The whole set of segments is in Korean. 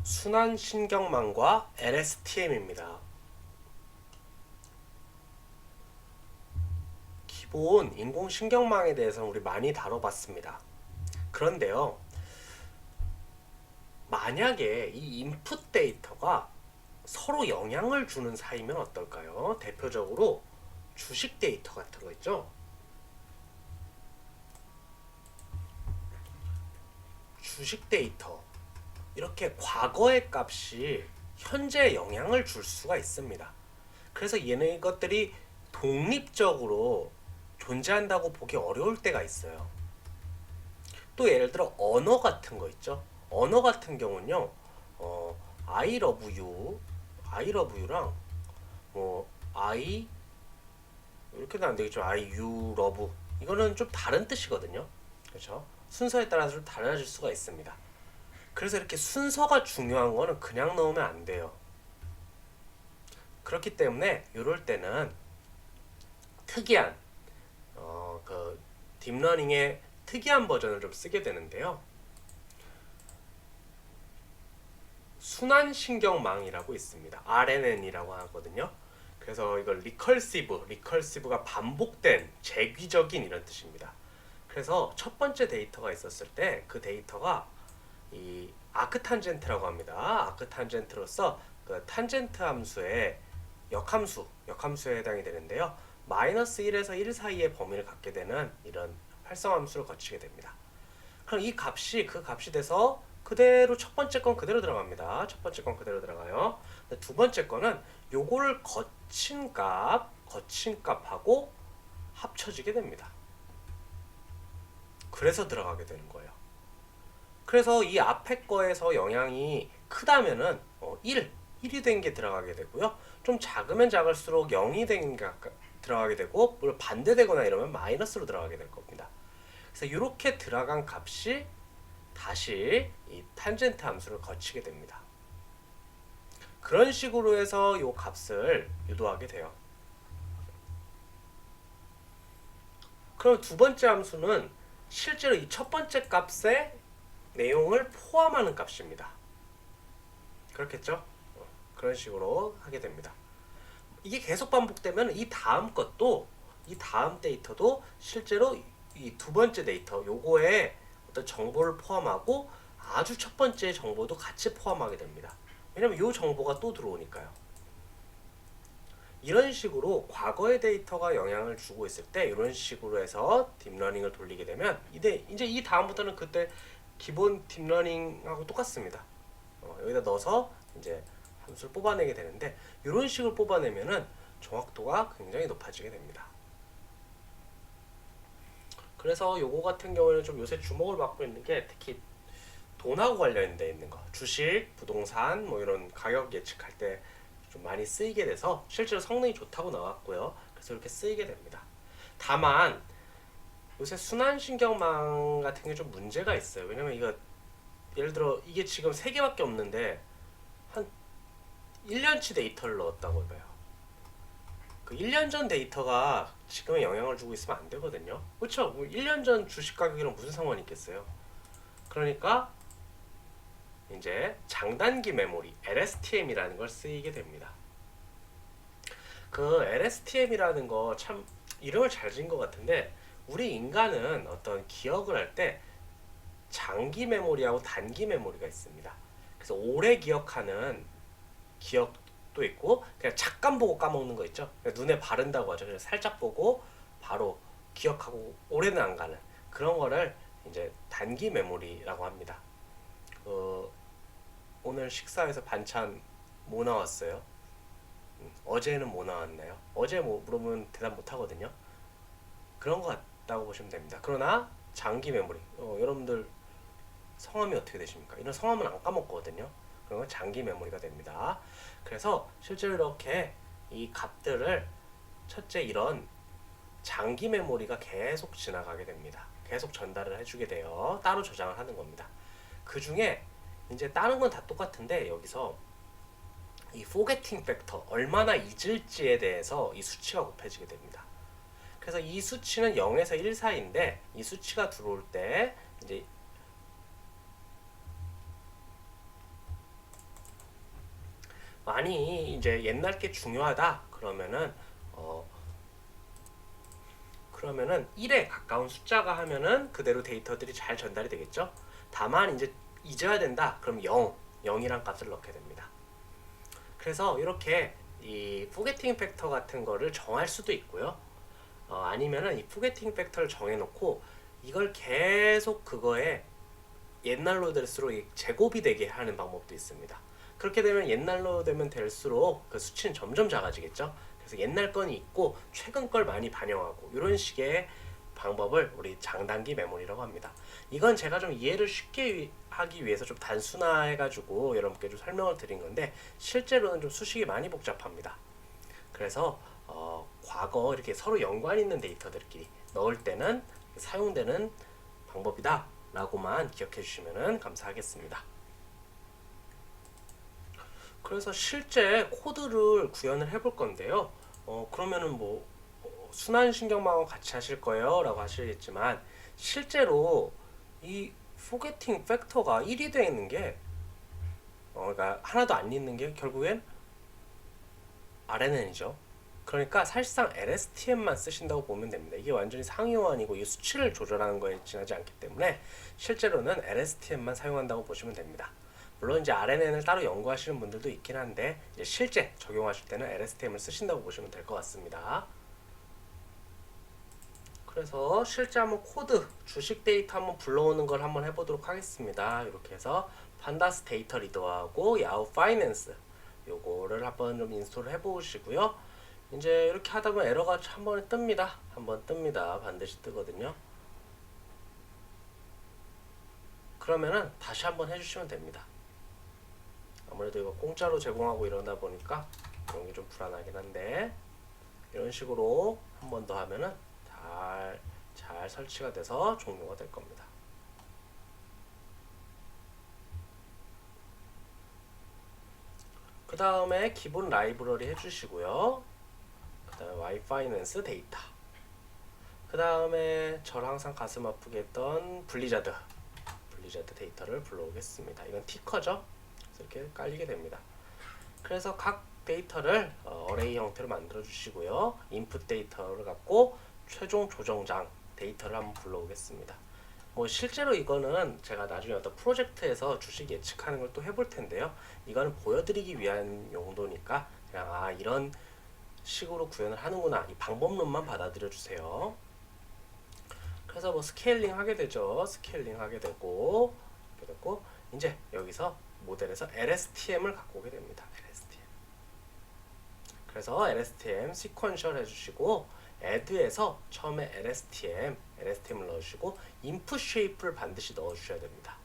순환신경망과 LSTM입니다. 기본 인공신경망에 대해서는 우리 많이 다뤄봤습니다. 그런데요, 만약에 이 인풋 데이터가 서로 영향을 주는 사이면 어떨까요? 대표적으로 주식 데이터 같은 거 있죠? 주식 데이터, 이렇게 과거의 값이 현재에 영향을 줄 수가 있습니다. 그래서 얘네 것들이 독립적으로 존재한다고 보기 어려울 때가 있어요. 또 예를 들어 언어 같은 거 있죠. 언어 같은 경우는요, I love you, I love you랑 I 이렇게는 안 되겠죠. I you love 이거는 좀 다른 뜻이거든요. 그렇죠? 순서에 따라서 좀 달라질 수가 있습니다. 그래서 이렇게 순서가 중요한 거는 그냥 넣으면 안 돼요. 그렇기 때문에 이럴 때는 특이한 그 딥러닝의 특이한 버전을 좀 쓰게 되는데요. 순환신경망이라고 있습니다. RNN이라고 하거든요. 그래서 이걸 리컬시브가 반복된 재귀적인 이런 뜻입니다. 그래서 첫 번째 데이터가 있었을 때 그 데이터가 이 아크탄젠트라고 합니다. 아크탄젠트로서 그 탄젠트 함수의 역함수에 해당이 되는데요. 마이너스 1에서 1 사이의 범위를 갖게 되는 이런 활성함수를 거치게 됩니다. 그럼 이 값이 그 값이 돼서 그대로 첫 번째 건 그대로 들어갑니다. 첫 번째 건 그대로 들어가요. 두 번째 거는 요거를 거친 값하고 합쳐지게 됩니다. 그래서 들어가게 되는 거예요. 그래서 이 앞에 거에서 영향이 크다면은 1이 된 게 들어가게 되고요. 좀 작으면 작을수록 0이 된 게 들어가게 되고, 물론 반대되거나 이러면 마이너스로 들어가게 될 겁니다. 그래서 이렇게 들어간 값이 다시 이 탄젠트 함수를 거치게 됩니다. 그런 식으로 해서 이 값을 유도하게 돼요. 그럼 두 번째 함수는 실제로 이 첫 번째 값의 내용을 포함하는 값입니다. 그렇겠죠? 그런 식으로 하게 됩니다. 이게 계속 반복되면 이 다음 데이터도 실제로 이 두 번째 데이터 요거에 어떤 정보를 포함하고 아주 첫 번째 정보도 같이 포함하게 됩니다. 왜냐면 이 정보가 또 들어오니까요. 이런 식으로 과거의 데이터가 영향을 주고 있을 때 이런 식으로 해서 딥러닝을 돌리게 되면 이제 이 다음부터는 그때 기본 딥러닝하고 똑같습니다. 여기다 넣어서 이제 함수를 뽑아내게 되는데 이런 식으로 뽑아내면은 정확도가 굉장히 높아지게 됩니다. 그래서 요거 같은 경우에는 좀 요새 주목을 받고 있는 게 특히 돈하고 관련돼 있는 거, 주식, 부동산 뭐 이런 가격 예측할 때 좀 많이 쓰이게 돼서 실제로 성능이 좋다고 나왔고요. 그래서 이렇게 쓰이게 됩니다. 다만 요새 순환신경망 같은 게 좀 문제가 있어요. 왜냐면 이거 예를 들어 이게 지금 3개밖에 없는데 한 1년치 데이터를 넣었다고 해봐요. 그 1년 전 데이터가 지금에 영향을 주고 있으면 안 되거든요. 그렇죠? 뭐 1년 전 주식 가격이랑 무슨 상관이 있겠어요. 그러니까 이제 장단기 메모리 LSTM이라는 걸 쓰이게 됩니다. 그 LSTM이라는 거 참 이름을 잘 지은 것 같은데 우리 인간은 어떤 기억을 할 때 장기 메모리하고 단기 메모리가 있습니다. 그래서 오래 기억하는 기억도 있고 그냥 잠깐 보고 까먹는 거 있죠. 눈에 바른다고 하죠. 그냥 살짝 보고 바로 기억하고 오래는 안 가는 그런 거를 이제 단기 메모리라고 합니다. 오늘 식사에서 반찬 뭐 나왔어요? 어제는 뭐 나왔나요? 어제 뭐 물어보면 대답 못 하거든요. 그런 것 같다고 보시면 됩니다. 그러나 장기 메모리, 여러분들 성함이 어떻게 되십니까? 이런 성함은 안 까먹거든요. 그런 건 장기 메모리가 됩니다. 그래서 실제로 이렇게 이 값들을 첫째 이런 장기 메모리가 계속 지나가게 됩니다. 계속 전달을 해주게 돼요. 따로 저장을 하는 겁니다. 그 중에 이제 다른 건 다 똑같은데 여기서 이 forgetting factor 얼마나 잊을지에 대해서 이 수치가 곱해지게 됩니다. 그래서 이 수치는 0에서 1 사이인데 이 수치가 들어올 때 이제 많이 이제 옛날 게 중요하다 그러면은 그러면은 1에 가까운 숫자가 하면은 그대로 데이터들이 잘 전달이 되겠죠. 다만 이제 잊어야 된다. 그럼 0, 0이란 값을 넣게 됩니다. 그래서 이렇게 이 포게팅 팩터 같은 거를 정할 수도 있고요. 아니면은 이 포게팅 팩터를 정해놓고 이걸 계속 그거에 옛날로 될수록 제곱이 되게 하는 방법도 있습니다. 그렇게 되면 옛날로 되면 될수록 그 수치는 점점 작아지겠죠. 그래서 옛날 건이 있고 최근 걸 많이 반영하고 이런 식의 방법을 우리 장단기 메모리라고 합니다. 이건 제가 좀 이해를 쉽게 하기 위해서 좀 단순화해가지고 여러분께 좀 설명을 드린 건데 실제로는 좀 수식이 많이 복잡합니다. 그래서 과거 이렇게 서로 연관 있는 데이터들끼리 넣을 때는 사용되는 방법이다 라고만 기억해 주시면 감사하겠습니다. 그래서 실제 코드를 구현을 해볼 건데요. 그러면은 뭐 순환신경망하고 같이 하실 거예요 라고 하시겠지만 실제로 이 포게팅 팩터가 1이 되어 있는 게 그러니까 하나도 안 있는 게 결국엔 RNN이죠. 그러니까 사실상 LSTM만 쓰신다고 보면 됩니다. 이게 완전히 상위호환이고 이 수치를 조절하는 거에 지나지 않기 때문에 실제로는 LSTM만 사용한다고 보시면 됩니다. 물론 이제 RNN을 따로 연구하시는 분들도 있긴 한데 이제 실제 적용하실 때는 LSTM을 쓰신다고 보시면 될 것 같습니다. 그래서 실제 한번 코드, 주식 데이터 한번 불러오는 걸 한번 해보도록 하겠습니다. 이렇게 해서 판다스 데이터 리더하고 야후 파이낸스 요거를 한번 좀 인스톨을 해보시고요. 이제 이렇게 하다 보면 에러가 한 번에 뜹니다. 한번 뜹니다. 반드시 뜨거든요. 그러면은 다시 한번 해주시면 됩니다. 아무래도 이거 공짜로 제공하고 이러다 보니까 이런 게 좀 불안하긴 한데 이런 식으로 한 번 더 하면은 잘 설치가 돼서 종료가 될 겁니다. 그 다음에 기본 라이브러리 해주시고요. 그 다음에 와이파이낸스 데이터. 그 다음에 저를 항상 가슴 아프게 했던 블리자드 데이터를 불러오겠습니다. 이건 티커죠. 이렇게 깔리게 됩니다. 그래서 각 데이터를 어레이 형태로 만들어 주시고요. 인풋 데이터를 갖고 최종 조정장 데이터를 한번 불러오겠습니다. 뭐 실제로 이거는 제가 나중에 어떤 프로젝트에서 주식 예측하는 걸 또 해볼 텐데요. 이거는 보여드리기 위한 용도니까 그냥 이런 식으로 구현을 하는구나 이 방법론만 받아들여 주세요. 그래서 뭐 스케일링 하게 되죠. 스케일링 하게 되고 이제 여기서 모델에서 LSTM을 갖고 오게 됩니다. LSTM. 그래서 LSTM 시퀀셜 해주시고 add에서 처음에 LSTM을 넣으시고 input shape를 반드시 넣어주셔야 됩니다.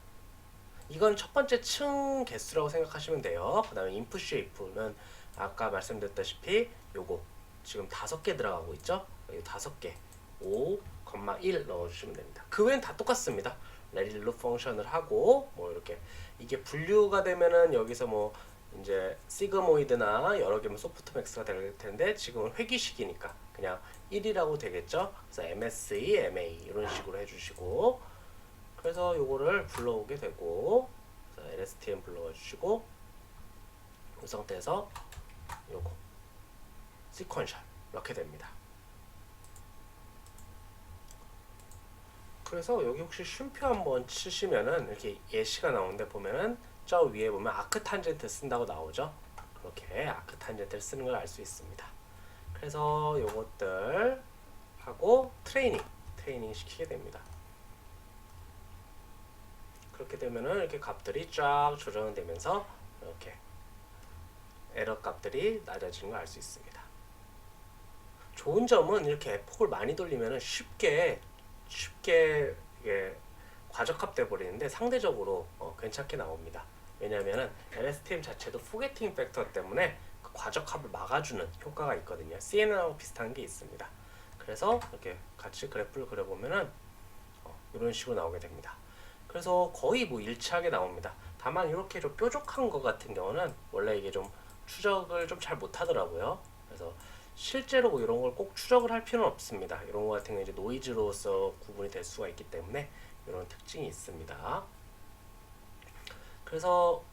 이건 첫 번째 층 개수라고 생각하시면 돼요. 그 다음에 input shape는 아까 말씀드렸다시피 요거 지금 5개 들어가고 있죠. 여기 5개 5,1 넣어주시면 됩니다. 그 외엔 다 똑같습니다. 레릴로 펑션을 하고 뭐 이렇게 이게 분류가 되면은 여기서 뭐 이제 시그모이드나 여러 개면 소프트맥스가 될 텐데 지금은 회귀식이니까 그냥 1이라고 되겠죠. 그래서 MSE, MA 이런 식으로 해주시고 그래서 요거를 불러오게 되고 그래서 LSTM 불러와 주시고 이 상태에서 요거 시퀀셜 이렇게 됩니다. 그래서 여기 혹시 쉼표 한번 치시면은 이렇게 예시가 나오는데 보면은 저 위에 보면 아크 탄젠트 쓴다고 나오죠. 그렇게 아크 탄젠트를 쓰는 걸 알 수 있습니다. 그래서 요것들 하고 트레이닝 시키게 됩니다. 그렇게 되면은 이렇게 값들이 쫙 조정되면서 이렇게 에러 값들이 낮아지는 걸 알 수 있습니다. 좋은 점은 이렇게 폭을 많이 돌리면은 쉽게 이게 과적합돼 버리는데 상대적으로 괜찮게 나옵니다. 왜냐하면 LSTM 자체도 포게팅 팩터 때문에 그 과적합을 막아주는 효과가 있거든요. CNN하고 비슷한 게 있습니다. 그래서 이렇게 같이 그래프를 그려보면은 이런 식으로 나오게 됩니다. 그래서 거의 뭐 일치하게 나옵니다. 다만 이렇게 좀 뾰족한 것 같은 경우는 원래 이게 좀 추적을 좀 잘 못하더라고요. 그래서 실제로 뭐 이런 걸 꼭 추적을 할 필요는 없습니다. 이런 거 같은 경우 이제 노이즈로서 구분이 될 수가 있기 때문에 이런 특징이 있습니다. 그래서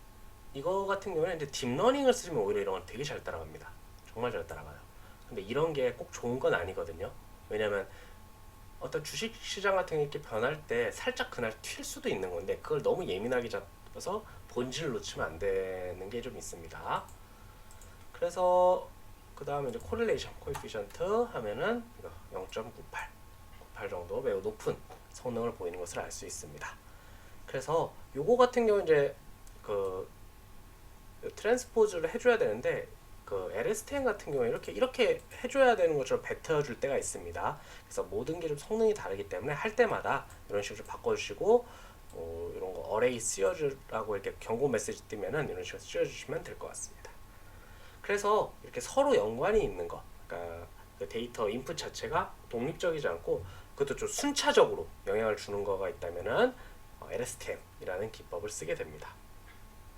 이거 같은 경우는 이제 딥러닝을 쓰면 오히려 이런 걸 되게 잘 따라갑니다. 정말 잘 따라가요. 근데 이런 게 꼭 좋은 건 아니거든요. 왜냐면 어떤 주식 시장 같은 게 이렇게 변할 때 살짝 그날 튈 수도 있는 건데 그걸 너무 예민하게 잡아서 본질을 놓치면 안 되는 게 좀 있습니다. 그래서 그 다음에 이제 코릴레이션 코에피션트 하면은 0.98, 98 정도 매우 높은 성능을 보이는 것을 알 수 있습니다. 그래서 요거 같은 경우 이제 그 트랜스포즈를 해줘야 되는데 그 LSTM 같은 경우에 이렇게 해줘야 되는 것처럼 뱉어줄 때가 있습니다. 그래서 모든 게 좀 성능이 다르기 때문에 할 때마다 이런 식으로 좀 바꿔주시고 이런 거 어레이 씌워주라고 이렇게 경고 메시지 뜨면은 이런 식으로 씌워주시면 될 것 같습니다. 그래서 이렇게 서로 연관이 있는 거, 그러니까 그 데이터 인풋 자체가 독립적이지 않고 그것도 좀 순차적으로 영향을 주는 거가 있다면은 LSTM이라는 기법을 쓰게 됩니다.